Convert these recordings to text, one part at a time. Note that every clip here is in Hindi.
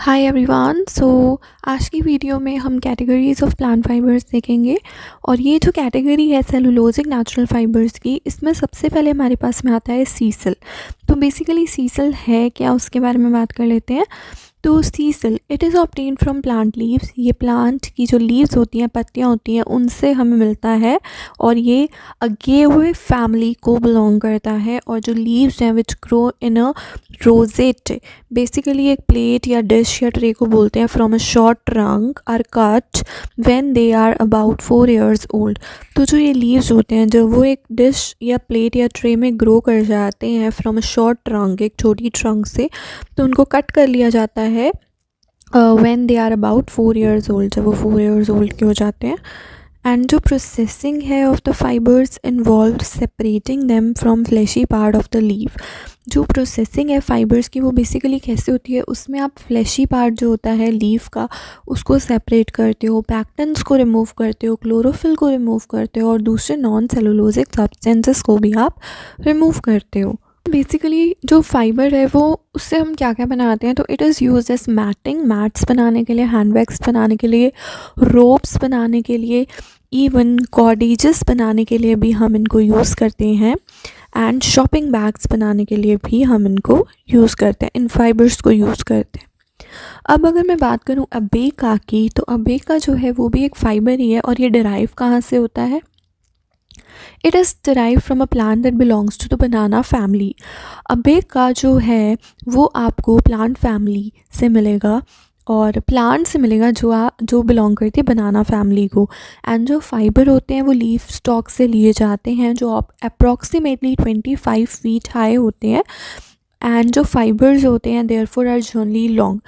Hi everyone. आज की वीडियो में हम कैटेगरीज ऑफ प्लांट फाइबर्स देखेंगे। और ये जो कैटेगरी है सेलुलोजिक नेचुरल फाइबर्स की, इसमें सबसे पहले हमारे पास में आता है सीसल। तो बेसिकली सीसल है क्या, उसके बारे में बात कर लेते हैं। तो sisal it is obtain from plant leaves. ये प्लांट की जो लीव्स होती हैं, पत्तियाँ होती हैं, उनसे हमें मिलता है। और ये अगेवे फैमिली को बिलोंग करता है। और जो लीव्स हैं which grow in a rosette, basically एक प्लेट या डिश या ट्रे को बोलते हैं, from a short trunk are cut when they are about 4 years old. तो जो ये लीव्स होते हैं, जब वो एक डिश या प्लेट या ट्रे में ग्रो कर जाते हैं फ्रॉम अ शॉर्ट ट्रंक, एक छोटी ट्रंक से, तो उनको कट कर लिया जाता है when they are about 4 years old, जब वो 4 years ओल्ड के हो जाते हैं। एंड जो प्रोसेसिंग है of the fibres involve separating them from fleshy part of the leaf. जो प्रोसेसिंग है फाइबर्स की, वो बेसिकली कैसे होती है, उसमें आप फ्लैशी पार्ट जो होता है लीफ का, उसको सेपरेट करते हो, पैक्टन्स को रिमूव करते हो, क्लोरोफिल को रिमूव करते हो, और दूसरे नॉन सेलुलोजिक सब्सटेंसेस को भी आप रिमूव करते हो। बेसिकली जो फाइबर है वो, उससे हम क्या क्या बनाते हैं, तो it is use as matting, mats बनाने के लिए, हैंडबैग्स बनाने के लिए, रोप्स बनाने के लिए, इवन कॉर्डेजेस बनाने के लिए भी हम इनको यूज़ करते हैं। एंड शॉपिंग बैग्स बनाने के लिए भी हम इनको यूज़ करते हैं, इन फाइबर्स को यूज़ करते हैं। अब अगर मैं बात करूँ अबेका की, तो अबेका जो है वो भी एक फाइबर ही है। और ये डिराइव कहाँ से होता है? It is derive from a plant that belongs to the banana family. Abaca जो है वो आपको प्लांट फैमिली से मिलेगा, और प्लांट से मिलेगा जो बिलोंग करती है बनाना फैमिली को। एंड जो फाइबर होते हैं वो लीफ स्टॉक से लिए जाते हैं, जो अप्रॉक्सीमेटली 25 फीट हाई होते हैं। एंड जो फाइबर्स होते हैं देयरफॉर आर जनरली लॉन्ग,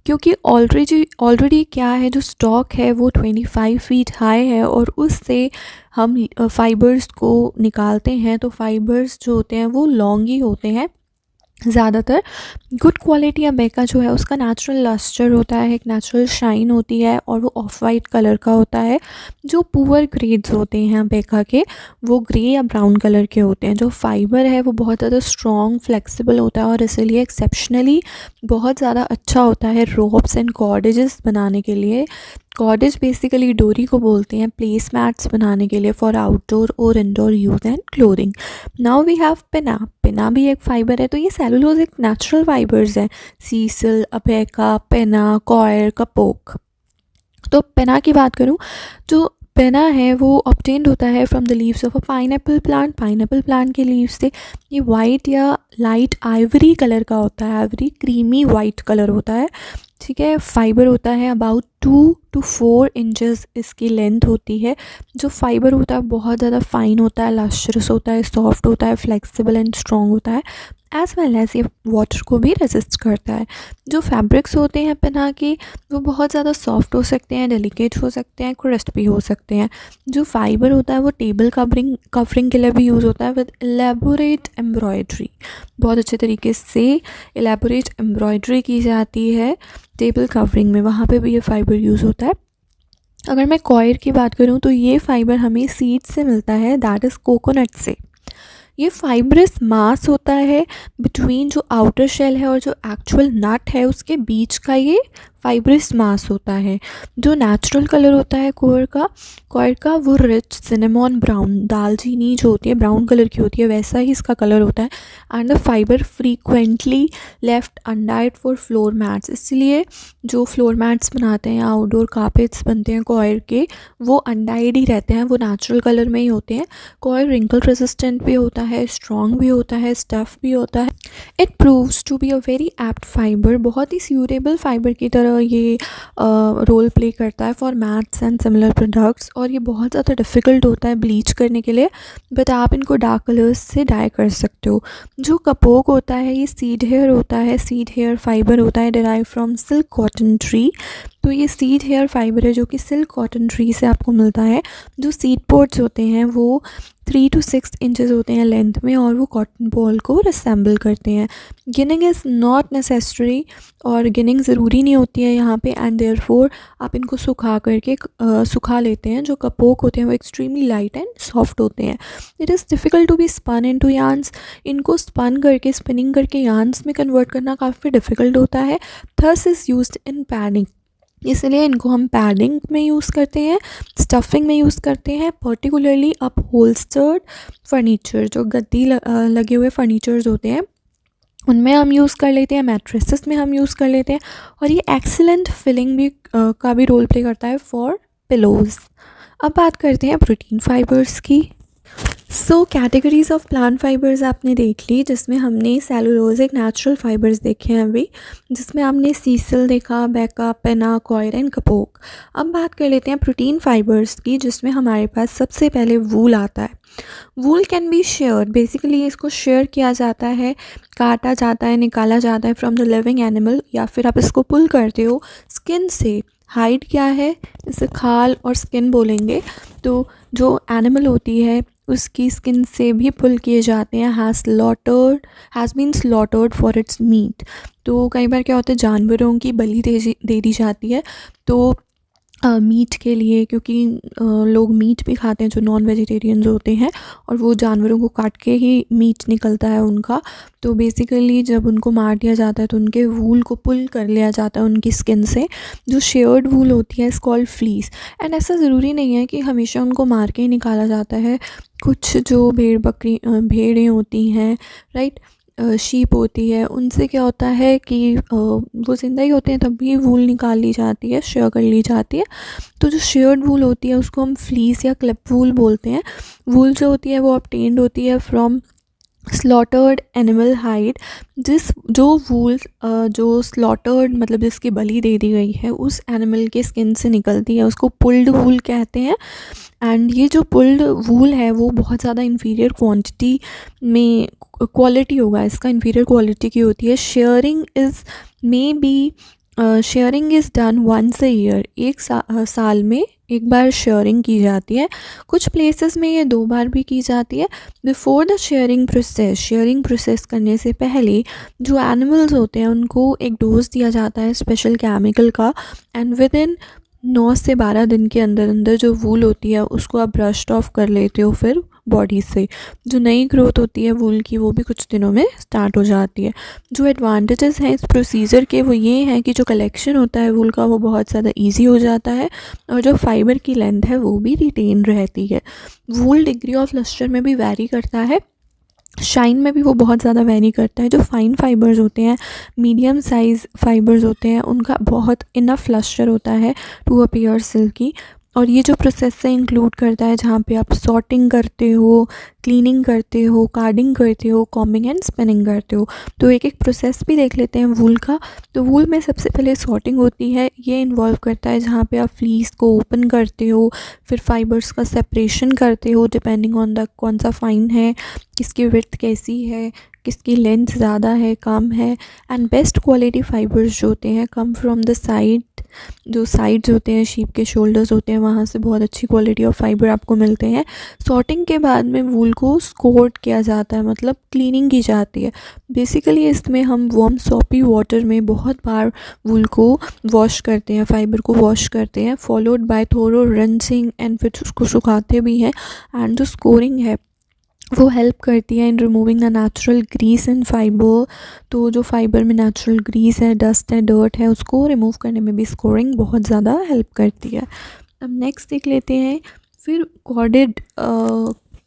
क्योंकि ऑलरेडी क्या है, जो स्टॉक है वो 25 फीट हाई है, और उससे हम फाइबर्स को निकालते हैं। तो फाइबर्स जो होते हैं वो लॉन्ग ही होते हैं ज़्यादातर। गुड क्वालिटी अबेका जो है उसका नेचुरल लस्टर होता है, एक नेचुरल शाइन होती है, और वो ऑफ वाइट कलर का होता है। जो पुअर ग्रेड्स होते हैं अबेका के, वो ग्रे या ब्राउन कलर के होते हैं। जो फाइबर है वो बहुत ज़्यादा स्ट्रॉन्ग, फ्लेक्सिबल होता है, और इसीलिए एक्सेप्शनली बहुत ज़्यादा अच्छा होता है रोप्स एंड कॉर्डेजेस बनाने के लिए। कॉर्डेज बेसिकली डोरी को बोलते हैं, प्लेस मैट्स बनाने के लिए फॉर आउटडोर और indoor use and clothing. Now we have pina. Pina भी एक फाइबर है। तो ये सेलुलोजिक नेचुरल फाइबर्स हैं, sisal, abaca, pina, coir, kapok. तो पिना की बात करूँ, जो पिना है वो ऑब्टेन्ड होता है from the leaves of a pineapple plant. Pineapple plant के लीव्स से ये वाइट या लाइट आइवरी कलर का होता है, आइवरी क्रीमी वाइट कलर होता है। ठीक है, फाइबर होता है अबाउट 2 to 4 इंचेस इसकी लेंथ होती है। जो फाइबर होता है बहुत ज़्यादा फाइन होता है, लस्ट्रस होता है, सॉफ्ट होता है, फ्लेक्सिबल एंड स्ट्रॉन्ग होता है, एज वेल एज ये वाटर को भी रेजिस्ट करता है। जो फैब्रिक्स होते हैं पिना के, वो बहुत ज़्यादा सॉफ्ट हो सकते हैं, डेलिकेट हो सकते हैं, क्रिस्पी हो सकते हैं। जो फाइबर होता है वो टेबल कवरिंग के लिए भी यूज़ होता है, विद एलेबोरेट एम्ब्रॉयड्री। बहुत अच्छे तरीके से एलेबोरेट एम्ब्रॉयड्री की जाती है टेबल कवरिंग में, वहाँ पे भी ये फाइबर यूज़ होता है। अगर मैं कॉयर की बात करूँ, तो ये फाइबर हमें सीड से मिलता है, दैट इज़ कोकोनट से। ये फाइब्रस मास होता है बिटवीन जो आउटर शेल है और जो एक्चुअल नट है उसके बीच का, ये फाइब्रस मास होता है। जो नेचुरल कलर होता है कॉयर का वो रिच सिनेमॉन ब्राउन, दालचीनी जो होती है ब्राउन कलर की होती है, वैसा ही इसका कलर होता है। And the fibre frequently left undyed for floor mats. इसलिए जो फ्लोर मैट्स बनाते हैं, आउटडोर कारपेट्स बनते हैं कॉयर के, वो अनडाइड ही रहते हैं, वो नेचुरल कलर में ही होते हैं। कॉयर रिंकल रेजिस्टेंट भी होता है, स्ट्रॉन्ग भी होता है, स्टफ भी होता है। It proves to be a very apt fibre. बहुत ही सूटेबल फाइबर की तरह ये रोल प्ले करता है for mats and similar products. और ये बहुत ज़्यादा डिफ़िकल्ट होता है ब्लीच करने के लिए, बट आप इनको डार्क कलर्स से डाई कर सकते हो। जो कपोक होता है ये सीड हेयर होता है, सीड हेयर फाइबर होता है, derive from silk cotton tree. तो ये सीड हेयर फाइबर है जो कि सिल्क कॉटन ट्री से आपको मिलता है। जो सीड पोड्स होते हैं वो 3 to 6 इंचेस होते हैं लेंथ में और वो कॉटन बॉल को रिसेंबल करते हैं। गिनिंग इज़ नॉट नेसेसरी और गिनिंग ज़रूरी नहीं होती है यहाँ पे, एंड देयरफॉर आप इनको सुखा लेते हैं। जो कपोक होते हैं वो एक्सट्रीमली लाइट एंड सॉफ्ट होते हैं। It is difficult to be spun into yarns. इनको स्पिनिंग करके यार्न्स में कन्वर्ट करना काफ़ी डिफ़िकल्ट होता है। Thus is used in padding, इसलिए इनको हम पैडिंग में यूज़ करते हैं, स्टफिंग में यूज़ करते हैं, पर्टिकुलरली अपहोल्स्टर्ड फर्नीचर, जो गद्दी लगे हुए फर्नीचर्स होते हैं उनमें हम यूज़ कर लेते हैं, मैट्रेसेस में हम यूज़ कर लेते हैं। और ये एक्सीलेंट फिलिंग भी का भी रोल प्ले करता है फॉर पिलोज़। अब बात करते हैं प्रोटीन फाइबर्स की। सो कैटेगरीज ऑफ प्लांट फाइबर्स आपने देख ली, जिसमें हमने सेलुलोजिक नेचुरल फाइबर्स देखे हैं अभी, जिसमें हमने सीसल देखा, बैका, पेना, कॉयर एंड कपोक। अब बात कर लेते हैं प्रोटीन फाइबर्स की, जिसमें हमारे पास सबसे पहले वूल आता है। वूल कैन बी शेयर्ड, बेसिकली इसको शेयर किया जाता है, काटा जाता है, निकाला जाता है फ्रॉम द लिविंग एनिमल, या फिर आप इसको पुल करते हो स्किन से। हाइड क्या है, इसे खाल और स्किन बोलेंगे। तो जो एनिमल होती है उसकी स्किन से भी पुल किए जाते हैं। Has been slaughtered for its meat. तो कई बार क्या होता है, जानवरों की बलि दे दी जाती है तो मीट के लिए, क्योंकि लोग मीट भी खाते हैं जो नॉन वेजिटेरियंस होते हैं, और वो जानवरों को काट के ही मीट निकलता है उनका। तो बेसिकली जब उनको मार दिया जाता है तो उनके वूल को पुल कर लिया जाता है उनकी स्किन से। जो शेयर्ड वूल होती है इस कॉल्ड फ्लीस। एंड ऐसा ज़रूरी नहीं है कि हमेशा उनको मार के ही निकाला जाता है। कुछ जो भेड़ें होती हैं, राइट, शीप होती है, उनसे क्या होता है कि वो ज़िंदा ही होते हैं तब भी वूल निकाल ली जाती है, शेयर कर ली जाती है। तो जो शेयर्ड वूल होती है उसको हम फ्लीस या क्लिप वूल बोलते हैं। वूल जो होती है वो ऑब्टेन्ड होती है फ्रॉम स्लॉटर्ड एनिमल हाइड। जो वूल जो स्लॉटर्ड मतलब जिसकी बलि दे दी गई है उस एनिमल के स्किन से निकलती है, उसको पुल्ड वूल कहते हैं। एंड ये जो पुल्ड वूल है वो बहुत ज़्यादा इन्फीरियर क्वालिटी होगा इसका, इन्फीरियर क्वालिटी की होती है। Shearing is done once a year, एक साल में एक बार शेयरिंग की जाती है। कुछ प्लेसेस में ये 2 बार भी की जाती है। बिफोर द शेयरिंग प्रोसेस करने से पहले जो एनिमल्स होते हैं उनको एक डोज दिया जाता है स्पेशल केमिकल का, एंड विद इन 9 से 12 दिन के अंदर जो वूल होती है उसको आप ब्रश्ड ऑफ कर लेते हो फिर बॉडी से। जो नई ग्रोथ होती है वूल की वो भी कुछ दिनों में स्टार्ट हो जाती है। जो एडवांटेजेस हैं इस प्रोसीजर के वो ये हैं कि जो कलेक्शन होता है वूल का वो बहुत ज़्यादा इजी हो जाता है, और जो फाइबर की लेंथ है वो भी रिटेन रहती है। वूल डिग्री ऑफ लस्टर में भी वैरी करता है, शाइन में भी वो बहुत ज़्यादा वेरी करता है। जो फाइन फाइबर्स होते हैं, मीडियम साइज़ फाइबर्स होते हैं, उनका बहुत इनफ लस्टर होता है टू अपीयर सिल्की। और ये जो प्रोसेस से इंक्लूड करता है जहाँ पे आप सॉर्टिंग करते हो, क्लीनिंग करते हो, कार्डिंग करते हो, कॉम्बिंग एंड स्पिनिंग करते हो। तो एक एक प्रोसेस भी देख लेते हैं वूल का। तो वूल में सबसे पहले सॉर्टिंग होती है, ये इन्वॉल्व करता है जहाँ पे आप फ्लीस को ओपन करते हो, फिर फाइबर्स का सेपरेशन करते हो डिपेंडिंग ऑन द कौन सा फाइन है, किसकी विड्थ कैसी है, किसकी लेंथ ज़्यादा है कम है। एंड बेस्ट क्वालिटी फाइबर्स जो होते हैं कम फ्रॉम द साइड, जो साइड्स होते हैं शीप के शोल्डर्स होते हैं वहाँ से बहुत अच्छी क्वालिटी ऑफ फाइबर आपको मिलते हैं। सॉर्टिंग के बाद में वूल को स्कोर्ट किया जाता है, मतलब क्लीनिंग की जाती है। बेसिकली इसमें हम वार्म सॉपी वाटर में बहुत बार वूल को वॉश करते हैं, फाइबर को वॉश करते हैं, followed by thorough rinsing, and फिर उसको सुखाते भी हैं। एंड जो स्कोरिंग है वो हेल्प करती है in removing the natural grease in fibre. तो जो फाइबर में नेचुरल ग्रीस है, डस्ट है, डर्ट है, उसको रिमूव करने में भी स्कोरिंग बहुत ज़्यादा हेल्प करती है। अब नेक्स्ट देख लेते हैं, फिर कॉर्डेड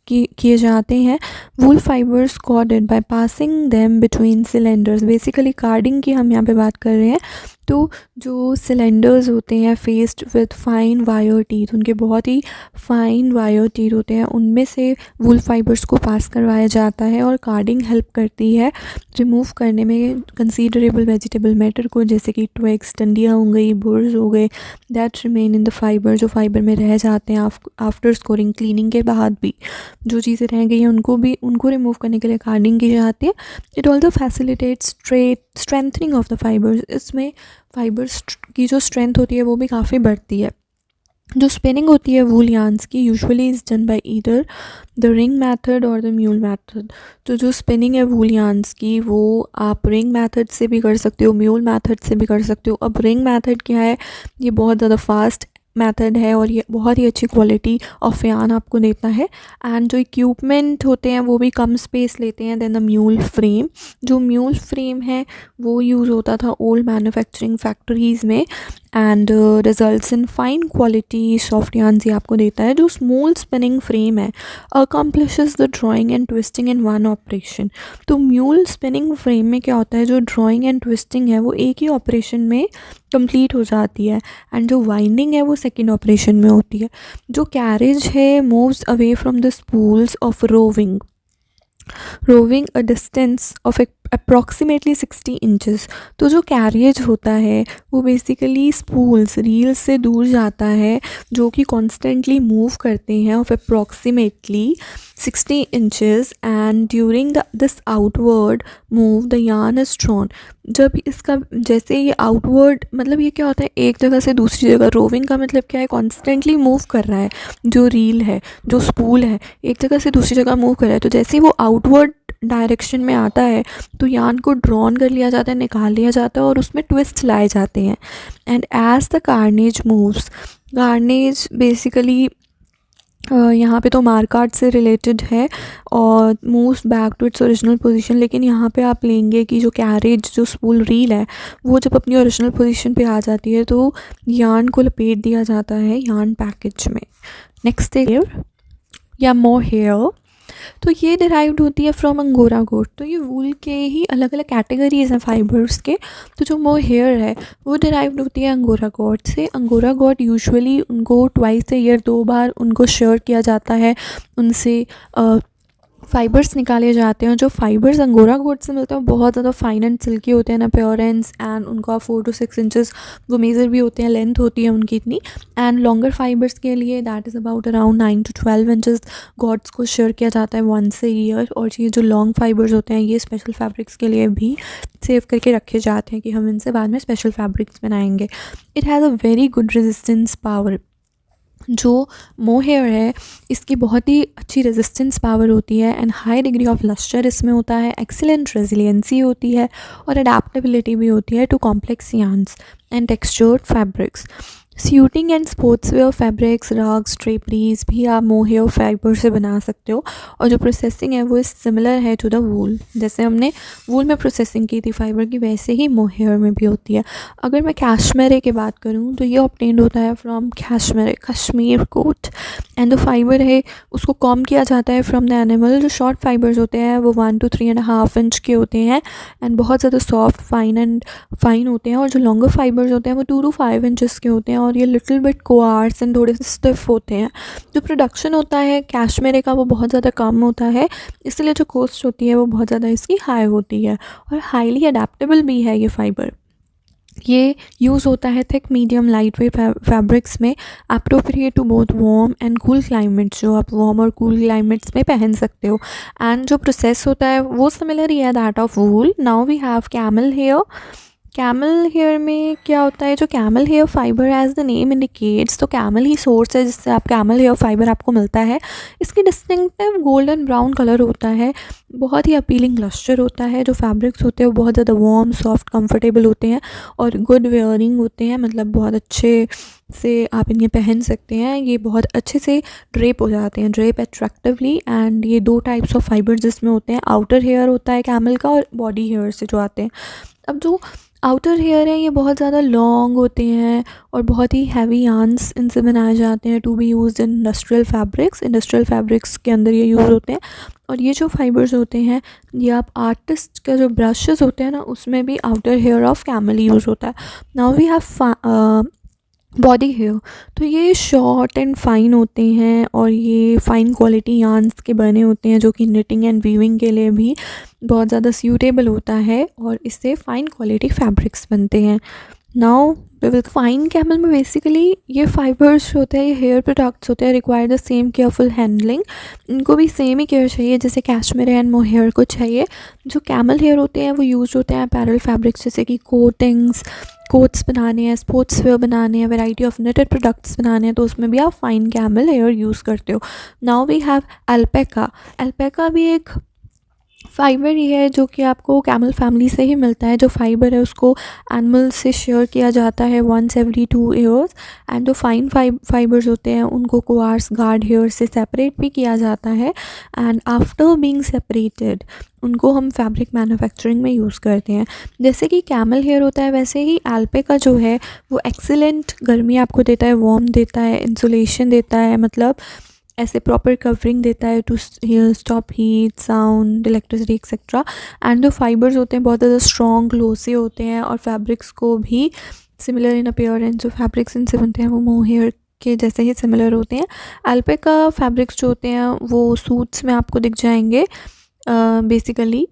किए जाते हैं। Wool fibres corded by passing them between cylinders. Basically carding की हम यहाँ पे बात कर रहे हैं। तो जो सिलेंडर्स होते हैं faced with fine wire teeth, उनके बहुत ही फाइन वायर टीथ होते हैं, उनमें से वूल फाइबर्स को पास करवाया जाता है। और कार्डिंग हेल्प करती है रिमूव करने में कंसीडरेबल वेजिटेबल मैटर को, जैसे कि ट्विग्स, डंडियाँ हो गई, बुर्स हो गए, that remain in the fibre, जो फाइबर में रह जाते हैं आफ्टर स्कोरिंग, क्लीनिंग के बाद भी। जो चीज़ें रह गई हैं उनको रिमूव करने के लिए कार्डिंग की जाती है। It also facilitates strengthening of the fibres. इसमें फाइबर्स की जो स्ट्रेंथ होती है वो भी काफ़ी बढ़ती है। जो स्पिनिंग होती है वूल यार्न्स की usually is done by either the ring method और द म्यूल मेथड। तो जो स्पिनिंग है वूल यार्न्स की वो आप रिंग मेथड से भी कर सकते हो, म्यूल मेथड से भी कर सकते हो। अब रिंग मेथड क्या है, ये बहुत ज़्यादा फास्ट मेथड है और ये बहुत ही अच्छी क्वालिटी ऑफ यार्न आपको देता है। एंड जो इक्विपमेंट होते हैं वो भी कम स्पेस लेते हैं देन द म्यूल फ्रेम। जो म्यूल फ्रेम है वो यूज़ होता था ओल्ड मैन्युफैक्चरिंग फैक्ट्रीज़ में and results in fine quality soft yarns ये आपको देता है। जो स्मॉल स्पिनिंग फ्रेम है accomplishes the drawing and twisting in one operation. तो म्यूल स्पिनिंग फ्रेम में क्या होता है, जो ड्राइंग एंड ट्विस्टिंग है वो एक ही ऑपरेशन में कंप्लीट हो जाती है एंड जो वाइंडिंग है वो सेकेंड ऑपरेशन में होती है। जो कैरेज है moves away from the spools of roving a distance of approximately 60 inches। तो जो कैरियज होता है वो बेसिकली स्पूल्स रील से दूर जाता है जो कि कॉन्स्टेंटली मूव करते हैं of approximately 60 inches and during this outward move the yarn is drawn. जब इसका जैसे ये आउटवर्ड मतलब ये क्या होता है, एक जगह से दूसरी जगह, रोविंग का मतलब क्या है, कॉन्स्टेंटली मूव कर रहा है। जो रील है जो स्पूल है एक जगह से दूसरी जगह मूव कर रहा है, तो जैसे ही वो आउटवर्ड डायरेक्शन में आता है तो यार्न को ड्रॉन कर लिया जाता है, निकाल लिया जाता है और उसमें ट्विस्ट लाए जाते हैं। And as the carriage moves, carriage basically यहाँ पे तो मार्कार्ट से रिलेटेड है और moves back to its original position. लेकिन यहाँ पे आप लेंगे कि जो कैरेज जो स्पूल रील है वो जब अपनी ओरिजिनल पोजीशन पे आ जाती है तो यार्न को लपेट दिया जाता है यार्न पैकेज में। नेक्स्ट है या मोहेयर। तो ये डिराइव्ड होती है फ्रॉम अंगोरा गोट। तो ये वूल के ही अलग अलग कैटेगरीज हैं फाइबर्स के। तो जो मोहेयर है वो डिराइव्ड होती है अंगोरा गोट से। अंगोरा गोट यूजुअली उनको ट्वाइस ए ईयर 2 बार उनको शेयर किया जाता है, उनसे फाइबर्स निकाले जाते हैं। जो फाइबर्स अंगोरा गोट से मिलते हैं बहुत ज़्यादा फाइन एंड सिल्की होते हैं, अपीयरेंस एंड उनका 4 to 6 इंचेस वो मेज़र भी होते हैं, लेंथ होती है उनकी इतनी। एंड लॉन्गर फाइबर्स के लिए that is about around 9 to 12 inches goats को शेयर किया जाता है वंस ए ईयर। और ये जो लॉन्ग फाइबर्स होते हैं ये स्पेशल फैब्रिक्स के लिए भी सेव करके रखे जाते हैं कि हम इनसे बाद में स्पेशल फैब्रिक्स बनाएंगे। It has a very good resistance power. जो मोहेयर है इसकी बहुत ही अच्छी रेजिस्टेंस पावर होती है and high degree of lustre इसमें होता है, एक्सीलेंट रेजिलियंसी होती है और अडेप्टेबिलिटी भी होती है to complex yarns and textured fabrics. Suiting and sports wear fabrics, rugs, draperies भी आप मोहेयर फाइबर से बना सकते हो। और जो प्रोसेसिंग है वो सिमिलर है टू द वूल। जैसे हमने वूल में प्रोसेसिंग की थी फाइबर की, वैसे ही मोहेयर में भी होती है। अगर मैं कैशमेरे की बात करूँ तो ये ऑब्टेन्ड होता है फ्रॉम कैशमेरे, कश्मीर कोट। एंड जो फाइबर है उसको कॉम किया जाता है फ्रॉम द एनिमल। जो शॉर्ट फाइबर्स होते हैं वो 1 to 3.5 इंच के होते हैं एंड बहुत ज़्यादा सॉफ्ट फाइन होते हैं। और जो लॉन्गर फाइबर्स होते हैं वो 2 to 5 इंचेस के होते हैं और ये लिटिल बिट कोआर्स एंड थोड़े से स्टिफ होते हैं। जो प्रोडक्शन होता है कैशमेरे का वो बहुत ज़्यादा कम होता है, इसलिए जो कॉस्ट होती है वो बहुत ज़्यादा इसकी हाई होती है और हाईली अडेप्टेबल भी है ये फाइबर। ये यूज़ होता है thick medium light weight fabrics में, appropriate to both warm and cool climates. जो आप वार्म और कूल क्लाइमेट्स में पहन सकते हो। एंड जो प्रोसेस होता है वो सिमिलर ही है that of wool. Now we have camel hair. Camel hair में क्या होता है, जो camel hair fibre as the name indicates, तो कैमल ही सोर्स है जिससे आप कैमल हेयर फाइबर आपको मिलता है। इसकी डिस्टिंक्टिव गोल्डन ब्राउन कलर होता है, बहुत ही अपीलिंग लस्टर होता है। जो फैब्रिक्स होते हैं वो बहुत ज़्यादा वार्म, सॉफ्ट, कंफर्टेबल होते हैं और गुड वेयरिंग होते हैं, मतलब बहुत अच्छे से आप इन्हें पहन सकते हैं। ये बहुत अच्छे से ड्रेप हो जाते हैं, ड्रेप एट्रैक्टिवली। एंड ये 2 टाइप्स ऑफ फाइबर जिसमें होते हैं, आउटर हेयर होता है कैमल का और बॉडी हेयर से जो आते हैं। अब जो आउटर हेयर है ये बहुत ज़्यादा लॉन्ग होते हैं और बहुत ही हैवी यार्न्स इनसे बनाए जाते हैं to be used in industrial fabrics. Industrial fabrics के अंदर ये यूज़ होते हैं। और ये जो फाइबर्स होते हैं ये आप आर्टिस्ट का जो ब्रशेस होते हैं ना उसमें भी outer hair of camel use होता है। Now we have body hair. तो ये शॉर्ट एंड फाइन होते हैं और ये फाइन क्वालिटी यार्न्स के बने होते हैं जो कि निटिंग एंड वीविंग के लिए भी बहुत ज़्यादा सूटेबल होता है और इससे फ़ाइन क्वालिटी फैब्रिक्स बनते हैं। Now we will fine camel में बेसिकली ये फाइबर्स होते हैं, ये हेयर प्रोडक्ट्स होते हैं, require the same careful handling. इनको भी सेम ही केयर चाहिए जैसे कैशमेरे एंड मोहेयर को चाहिए। जो कैमल हेयर होते हैं वो यूज होते हैं अपैरल फैब्रिक्स जैसे कि कोट्स बनाने हैं, स्पोर्ट्स वेयर बनाने हैं, वैरायटी ऑफ नेटेड प्रोडक्ट्स बनाने हैं, तो उसमें भी आप फाइन कैमल हेयर यूज़ करते हो। Now we have alpaca. Alpaca भी एक फाइबर ही है जो कि आपको कैमल फैमिली से ही मिलता है। जो फाइबर है उसको एनिमल से शेयर किया जाता है वंस एवरी 2 ईयर्स। एंड जो फाइन फाइबर्स होते हैं उनको कोआर्स गार्ड हेयर से सेपरेट भी किया जाता है। एंड आफ्टर बीइंग सेपरेटेड उनको हम फैब्रिक मैन्युफैक्चरिंग में यूज़ करते हैं। जैसे कि कैमल हेयर होता है वैसे ही अल्पैका जो है वो एक्सीलेंट गर्मी आपको देता है, वार्म देता है, इंसुलेशन देता है, मतलब ऐसे प्रॉपर कवरिंग देता है to stop heat, sound, electricity etcetera. And जो फाइबर्स होते हैं बहुत ज़्यादा स्ट्रॉन्ग ग्लोसी होते हैं और फैब्रिक्स को भी सिमिलर इन अपीयरेंस, जो फैब्रिक्स इनसे बनते हैं वो मोहेयर के जैसे ही सिमिलर होते हैं। अल्पैका फैब्रिक्स जो होते हैं वो सूट्स में आपको दिख जाएंगे। Basically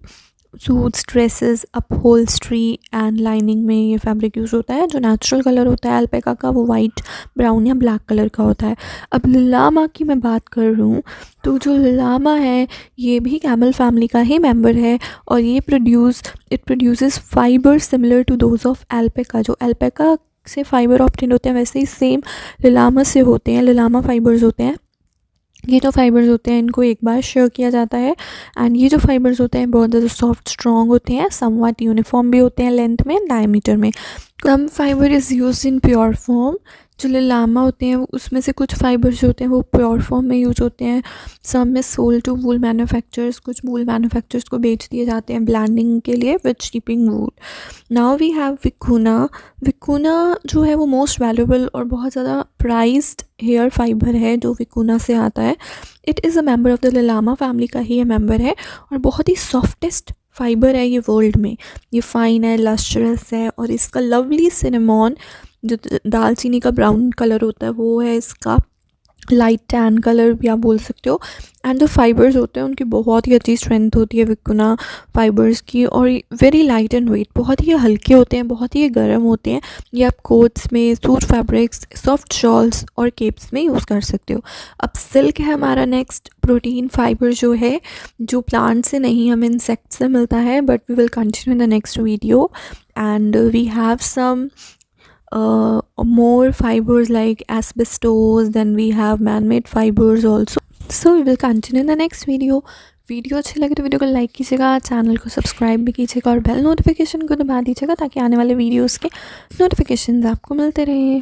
suits, dresses, upholstery and lining में ये फैब्रिक यूज़ होता है। जो नेचुरल कलर होता है अल्पैका का वो वाइट, ब्राउन या ब्लैक कलर का होता है। अब लिलामा की मैं बात कर रही हूँ तो जो लिलामा है ये भी कैमल फैमिली का ही मेंबर है और ये produces fibre similar to those of alpaca. जो अल्पैका से फाइबर ऑब्टेन होते हैं वैसे ही सेम लिलामा से होते हैं, लिलामा फाइबर्स होते हैं। ये जो फाइबर्स होते हैं इनको एक बार शेयर किया जाता है। एंड ये जो फाइबर्स होते हैं बहुत ज़्यादा सॉफ्ट स्ट्रॉन्ग होते हैं, समवट यूनिफॉर्म भी होते हैं लेंथ में, डायमीटर में। Some fibre is use in pure form. जो लिलामा होते हैं उसमें से कुछ फाइबर्स जो होते हैं वो प्योर फॉर्म में यूज़ होते हैं। सम में सोल्ड टू वूल मैन्युफैक्चरर्स, कुछ वूल मैन्युफैक्चरर्स को बेच दिए जाते हैं ब्लैंडिंग के लिए with sheeping wool. Now we have vicuna. Vicuna जो है वो मोस्ट वैल्यूएबल और बहुत ज़्यादा प्राइज्ड हेयर फाइबर है जो विकुना से आता है। It is a member of the llama family का ही मेंबर है और बहुत ही सॉफ्टेस्ट फाइबर है ये वर्ल्ड में। ये फाइन है, लस्ट्रस है और इसका लवली सिनेमॉन जो दालचीनी का ब्राउन कलर होता है वो है इसका, लाइट टैन कलर भी आप बोल सकते हो। एंड जो फाइबर्स होते हैं उनकी बहुत ही अच्छी स्ट्रेंथ होती है विकुना फाइबर्स की और वेरी लाइट एंड वेट, बहुत ही हल्के होते हैं, बहुत ही गर्म होते हैं। ये आप कोट्स में, सूट फैब्रिक्स, सॉफ्ट शॉल्स और केप्स में यूज़ कर सकते हो। अब सिल्क है हमारा नेक्स्ट प्रोटीन फाइबर जो है, जो प्लांट से नहीं हमें इंसेक्ट से मिलता है, but we will continue in the next video. And we have some more fibers like asbestos, then we have man-made fibers also. So we will continue in the next video. Video अच्छी लगे तो वीडियो को लाइक कीजिएगा, चैनल को सब्सक्राइब भी कीजिएगा और बेल नोटिफिकेशन को दबा दीजिएगा ताकि आने वाले वीडियोस के नोटिफिकेशंस आपको मिलते रहे।